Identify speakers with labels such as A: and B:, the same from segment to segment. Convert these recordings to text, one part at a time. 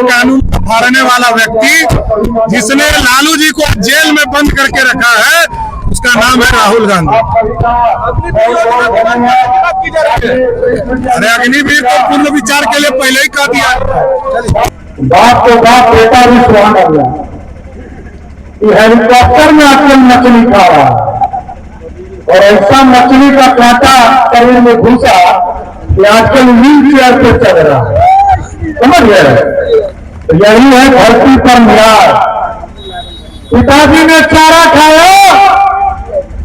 A: कानून को फाड़ने वाला व्यक्ति जिसने लालू जी को जेल में बंद करके रखा है, उसका नाम है राहुल गांधी। अरे अग्निवीर को पुनर्विचार के लिए पहले ही कह दिया।
B: बाप को बाप बेटा भी सुहा कर रहा है। हेलीकॉप्टर में आजकल मछली खा रहा है और ऐसा मछली का कांटा शरीर में घुसा कि आजकल व्हील चेयर पे चल रहा है। समझ गए? तो यही है धरती पर न्याय। पिताजी ने चारा खाया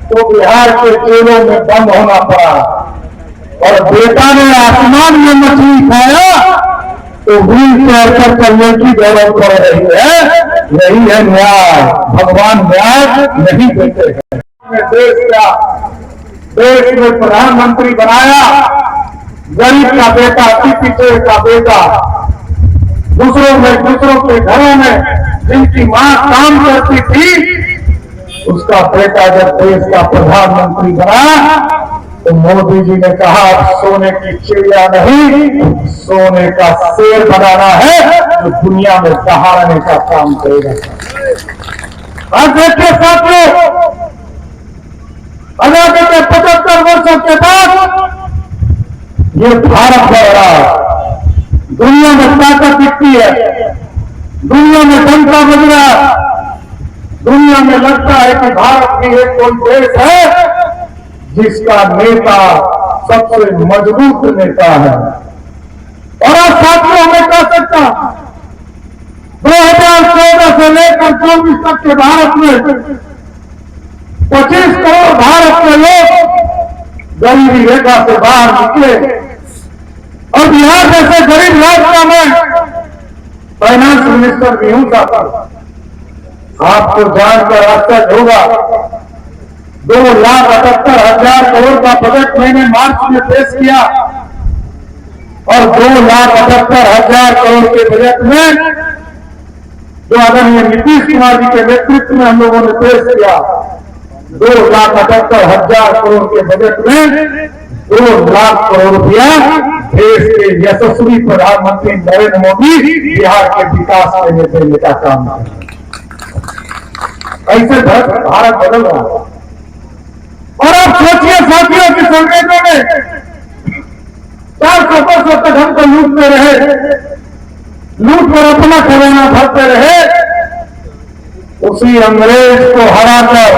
B: तो बिहार के जेलों में बंद होना पड़ा और बेटा ने आसमान में मछली खाया तो व्हील चेयर पर चलने की जरूरत पड़ रही है। यही है न्याय। भगवान न्याय नहीं देते हैं। देश में प्रधानमंत्री बनाया, गरीब का बेटा, पिछड़े का बेटा, दूसरों के घरों में जिनकी मां काम करती थी, उसका बेटा जब देश का प्रधानमंत्री बना तो मोदी जी ने कहा अब सोने की चिड़िया नहीं, सोने का शेर बनाना है जो दुनिया में दहाड़ने का काम करेगा। अब देखिए साथियों, आजादी के 75 वर्षों के बाद ये भारत बढ़ रहा है। दुनिया में ताकत दिखती है, दुनिया में जनता बज रहा है, दुनिया में लगता है कि भारत भी एक कोई देश है जिसका नेता सबसे मजबूत नेता है। और आज साथियों में कह सकता 2014 से लेकर 24 तक के भारत में 25 करोड़ भारत के लोग गरीबी रेखा से बाहर निकले और बिहार जैसे गरीब राज्य में फाइनेंस मिनिस्टर भी हूं साहब। आपको जानकर आश्चर्य होगा 2,78,000 करोड़ का बजट मैंने मार्च में पेश किया और 2,78,000 करोड़ के बजट में जो आदरणीय नीतीश कुमार जी के नेतृत्व में हम लोगों ने पेश किया, 2,78,000 करोड़ के बजट में 2 लाख करोड़ रुपया देश के यशस्वी प्रधानमंत्री नरेंद्र मोदी बिहार के विकास में देने का काम है। ऐसे भारत बदल रहा है। और आप सोचिए साथियों की अंग्रेजों ने 400 वर्षों तक हमको लूटते रहे, लूट कर अपना खजाना भरते रहे। उसी अंग्रेज को हराकर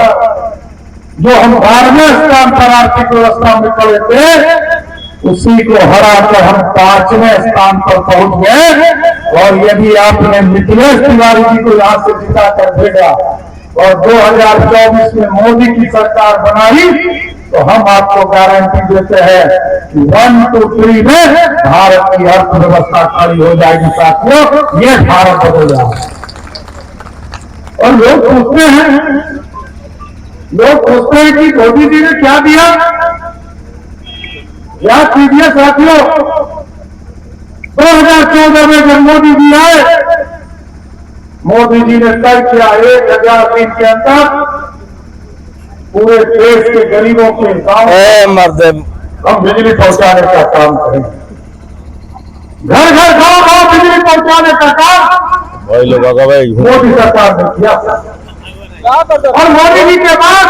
B: जो हम 12वें स्थान पर आर्थिक व्यवस्था में खड़े थे, उसी को हराकर हम 5वें स्थान पर पहुंच गए। और यदि आपने मिथिलेश तिवारी जी को यहां से जिता कर भेजा और 2024 में मोदी की सरकार बनाई तो हम आपको गारंटी देते हैं कि 1, 2, 3 में भारत की अर्थव्यवस्था खड़ी हो जाएगी। साथियों, ये भारत बदल रहा है। और लोग पूछते हैं कि मोदी जी ने क्या दिया। याद कीजिए साथियों, 2014 में जब मोदी जी आए, मोदी जी ने तय किया 1000 दिन के अंदर पूरे देश के गरीबों के गांव हम बिजली पहुंचाने का काम करेंगे। घर घर गांव बिजली पहुंचाने का काम मोदी सरकार ने किया। और मोदी जी के बाद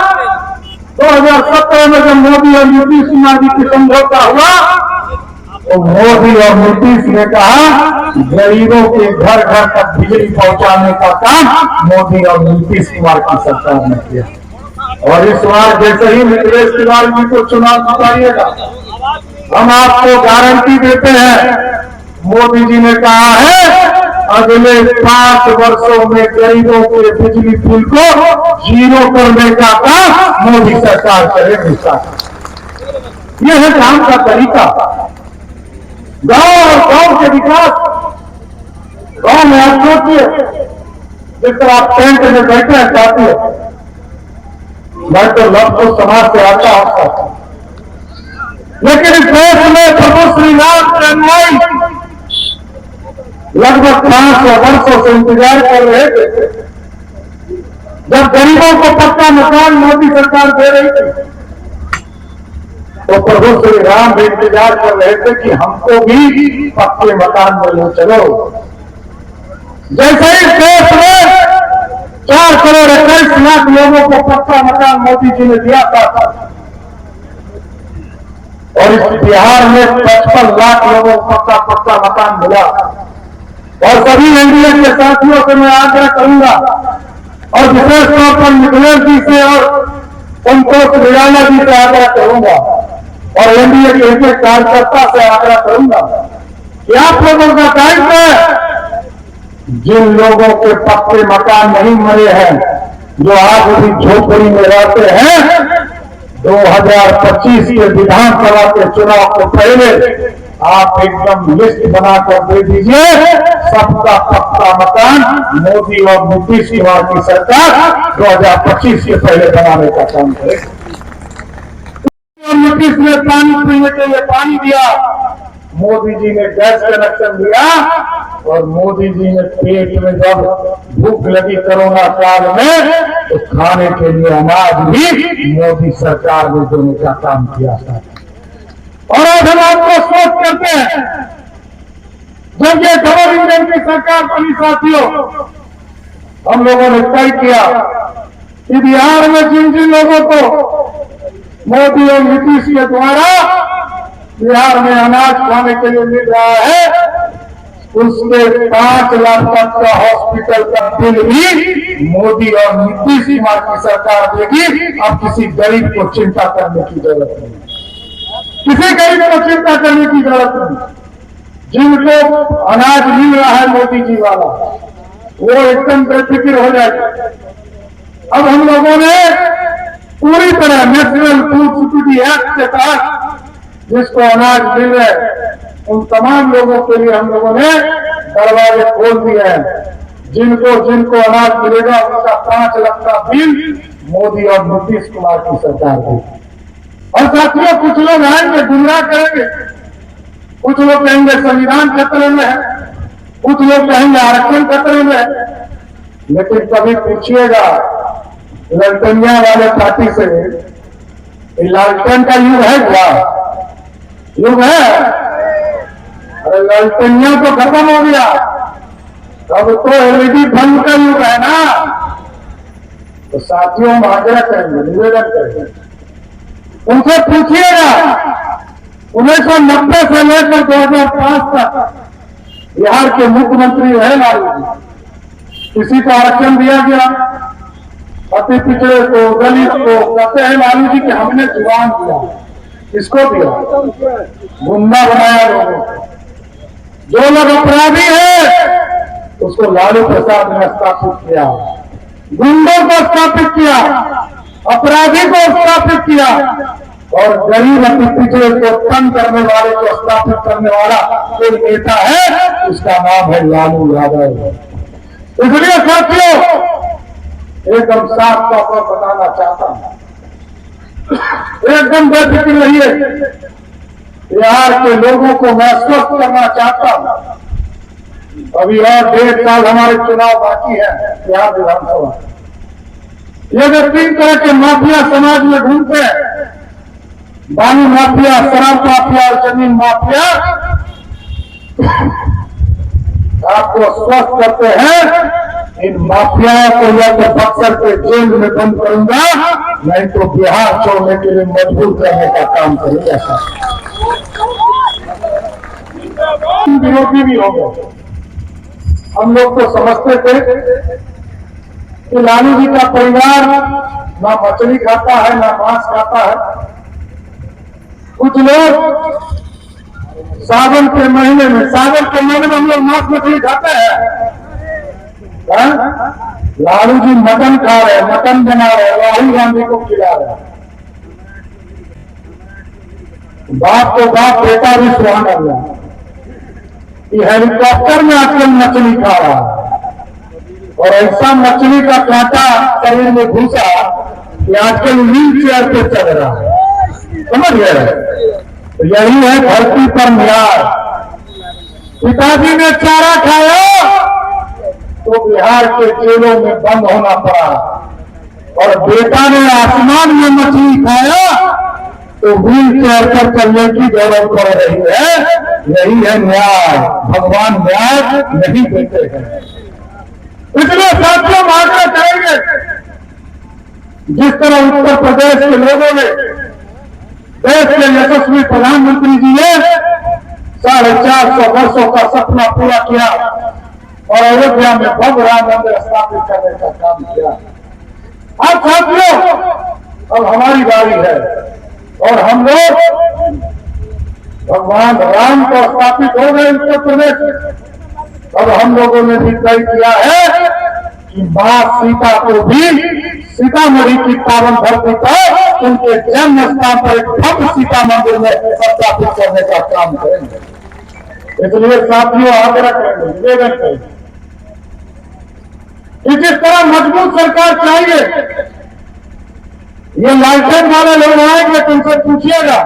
B: 2017 में जब मोदी और नीतीश कुमार जी की समझौता हुआ तो मोदी और नीतीश ने कहा गरीबों के घर घर तक बिजली पहुंचाने का काम मोदी और नीतीश कुमार की सरकार ने किया। और इस बार जैसे ही मिथिलेश तिवारी जी को चुनाव जिताइएगा, हम आपको गारंटी देते हैं, मोदी जी ने कहा है अगले 5 वर्षों में गरीबों के बिजली बिल को 0 करने का काम मोदी सरकार करेगी। यह है काम का तरीका। गांव के विकास, गांव में आप सोचिए जिस तरह आप टेंट में बैठे हैं चाहते हो, मैं तो लक्ष्य समाज से आता हूं, लेकिन इस देश में प्रभु श्री राम की अनुयायी लगभग 500 वर्षों से इंतजार कर रहे थे। जब गरीबों को पक्का मकान मोदी सरकार दे रही थी तो प्रभु श्री राम भी इंतजार कर रहे थे कि हमको भी पक्के मकान में ले चलो। जैसे इस देश में 4,21,00,000 लोगों को पक्का मकान मोदी जी ने दिया था, और इस बिहार में 55 लाख लोगों को पक्का मकान मिला। और सभी एनडीए के साथियों से मैं आग्रह करूंगा, और विशेष तौर पर मिथिलेश जी से और संतोष निराला जी से आग्रह करूंगा, और एनडीए के एक कार्यकर्ता से आग्रह करूंगा कि आप लोगों का दायित्व है, जिन लोगों के पक्के मकान नहीं मिले हैं, जो आज भी झोपड़ी में रहते हैं, 2025 के विधानसभा के चुनाव को पहले आप एकदम लिस्ट बनाकर दे दीजिए। सबका पक्का मकान मोदी और नीतीश कुमार की सरकार 2025 के पहले बनाने का काम करेगी। नीतीश ने पानी पीने के लिए पानी दिया, मोदी जी ने गैस कनेक्शन दिया, और मोदी जी ने पेट में जब भूख लगी कोरोना काल में तो खाने के लिए अनाज भी मोदी सरकार ने देने का काम किया था। और आज हम आपको स्पष्ट करते हैं, जब ये डबल इंजन की सरकार बनी साथियों, हम लोगों ने तय किया कि बिहार में जिन जिन लोगों को मोदी और नीतीश के द्वारा बिहार में अनाज खाने के लिए मिल रहा है, उसके 5 लाख तक का हॉस्पिटल का बिल भी मोदी और नीतीश कुमार की सरकार देगी। अब किसी गरीब को चिंता करने की जरूरत नहीं, किसी गरीब को चिंता करने की जरूरत नहीं। जिनको अनाज मिल रहा है मोदी जी वाला, वो एकदम बेफिक्र हो जाएगा। अब हम लोगों ने पूरी तरह नेशनल फूड सिक्योरिटी एक्ट के तहत जिसको अनाज मिल रहा है, उन तमाम लोगों के लिए हम लोगों ने दरवाजे खोल दिए हैं। जिनको अनाज मिलेगा उनका 5 लाख का बिल मोदी और नीतीश कुमार की सरकार देगी। और साथियों, कुछ लोग आएंगे गुमराह करेंगे, कुछ लोग कहेंगे संविधान खतरे में है, कुछ लोग कहेंगे आरक्षण खतरे में है। लेकिन कभी पूछिएगा ललटनिया वाले पार्टी से, लालटेन का युग है क्या? युग है? अरे लालटेनिया तो खत्म हो गया, अब तो एलईडी बल्ब का युग है ना। तो साथियों, हम आग्रह करेंगे, निवेदन करेंगे, उनसे पूछिएगा 1990 से लेकर 2005 तक बिहार के मुख्यमंत्री रहे लालू जी, किसी को आरक्षण दिया गया? अति पिछड़े को, दलित को कहते हैं लालू जी कि हमने जुबान दिया। किसको दिया? गुंडा बनाया लोगों को। जो लोग अपराधी है उसको लालू प्रसाद ने स्थापित किया, गुंडों को स्थापित किया, अपराधी को स्थापित किया, और गरीब अति पिछड़े को तंग करने वाले को स्थापित करने वाला कोई नेता है, उसका नाम है लालू यादव। इसलिए साथियों, एकदम साफ तौर पर बताना चाहता हूं, एकदम बेफिक्र रहिए। बिहार के लोगों को मैं स्वस्थ करना चाहता हूं। अभी और 1.5 साल हमारे चुनाव बाकी है बिहार विधानसभा। ये जो 3 तरह के माफिया समाज में घूमते हैं, बालू माफिया, शराब माफिया और जमीन माफिया, आपको स्वस्थ करते हैं। इन माफियाओं को या तो बक्सर के जेल में बंद करूंगा, नहीं तो बिहार छोड़ने के लिए मजबूर करने का काम करूंगा। विरोधी भी हो गए। हम लोग तो समझते थे कि लालू जी का परिवार ना मछली खाता है ना मांस खाता है। कुछ लोग सावन के महीने में हम लोग मांस मछली खाते हैं। लालू जी मटन खा रहे, मटन बना रहे, राहुल गांधी को खिला रहे। बाप को बाप, बेटा भी सुहान गया। ये हेलीकॉप्टर में आजकल मछली खा रहा है, और ऐसा मछली का कांटा शरीर में घुसा कि आजकल व्हील चेयर पे चल रहा है। समझ गए? तो यही है धरती पर न्याय। पिताजी ने चारा खाया तो बिहार के जेलों में बंद होना पड़ा, और बेटा ने आसमान में मछली खाया तो व्हील चेयर पर चलने की जरूरत पड़ रही है। यही है न्याय। भगवान न्याय नहीं देते हैं। इसलिए साथियों हम आग्रह करेंगे, जिस तरह उत्तर प्रदेश के लोगों ने देश के यशस्वी प्रधानमंत्री जी ने 450 वर्षों का सपना पूरा किया और अयोध्या में भव्य राम मंदिर स्थापित करने का काम किया। अब साथियों अब हमारी बारी है और हम लोग भगवान राम को स्थापित हो गए उत्तर प्रदेश में। अब हम लोगों ने भी तय किया है कि मां सीता को भी सीतामढ़ी की पावन धरती पर उनके जन्म स्थान पर एक भव्य सीता मंदिर में स्थापित करने का काम करेंगे। इसलिए साथियों आग्रह करेंगे, निवेदन करेंगे कि जिस तरह मजबूत सरकार चाहिए, ये लालटेन वाले लोग आएंगे तुमसे पूछिएगा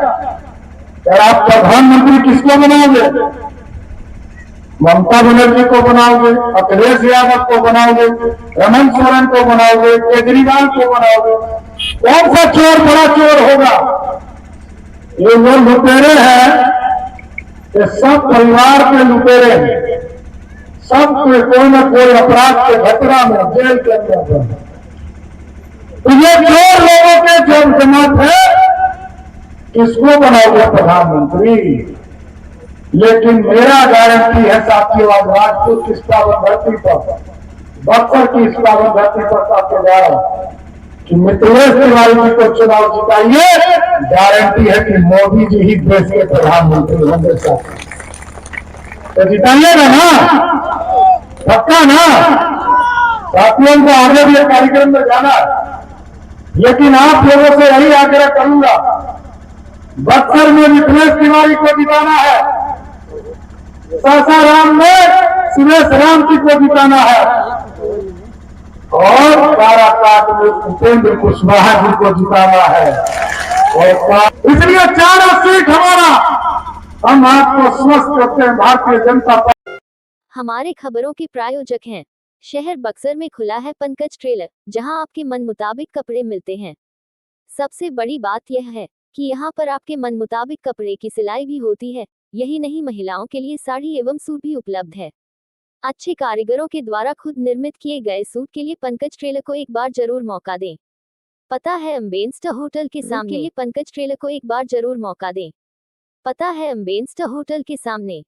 B: यार आप प्रधानमंत्री किसको बनाओगे? ममता बनर्जी को बनाओगे, अखिलेश यादव को बनाओगे, हेमंत सोरेन को बनाओगे, केजरीवाल को बनाओगे? कौन सा चोर बड़ा चोर होगा? ये वो लुटेरे हैं, ये सब परिवार के लुटेरे हैं, सब कोई न कोई अपराध के घटना में जेल के अंदर। तो ये चोर लोगों के जो जमात है, किसको बनाओगे प्रधानमंत्री? लेकिन मेरा गारंटी है साथियों, आज राजपूत की इस पावन धरती पर, बक्सर की इस पावन धरती पर साथियों जा रहा हूं कि मिथिलेश तिवारी जी को चुनाव जिताइए। गारंटी है कि मोदी जी ही देश के प्रधानमंत्री होंगे साथियों। तो जिताइएगा ना, पक्का ना? साथियों को आगे भी कार्यक्रम में जाना है, लेकिन आप लोगों से यही आग्रह करूंगा, बक्सर में मिथिलेश तिवारी को जिताना है, सासाराम में सुरेश राम जी को जिताना है और काराकाट में उपेंद्र कुशवाहा जी को जिताना है। और इसलिए चारों सीट हमारा, हम आपको स्वस्थ करते हैं भारतीय जनता पार्टी।
C: हमारे खबरों के प्रायोजक हैं शहर बक्सर में खुला है पंकज टेलर, जहां आपके मन मुताबिक कपड़े मिलते हैं। सबसे बड़ी बात यह है कि यहां पर आपके मन मुताबिक कपड़े की सिलाई भी होती है। यही नहीं, महिलाओं के लिए साड़ी एवं सूट भी उपलब्ध है। अच्छे कारीगरों के द्वारा खुद निर्मित किए गए सूट के लिए पंकज टेलर को एक बार जरूर मौका दें। पता है अम्बेन्स्टर होटल के सामने, पंकज टेलर को एक बार जरूर मौका दें। पता है अम्बेन्स्टर होटल के सामने।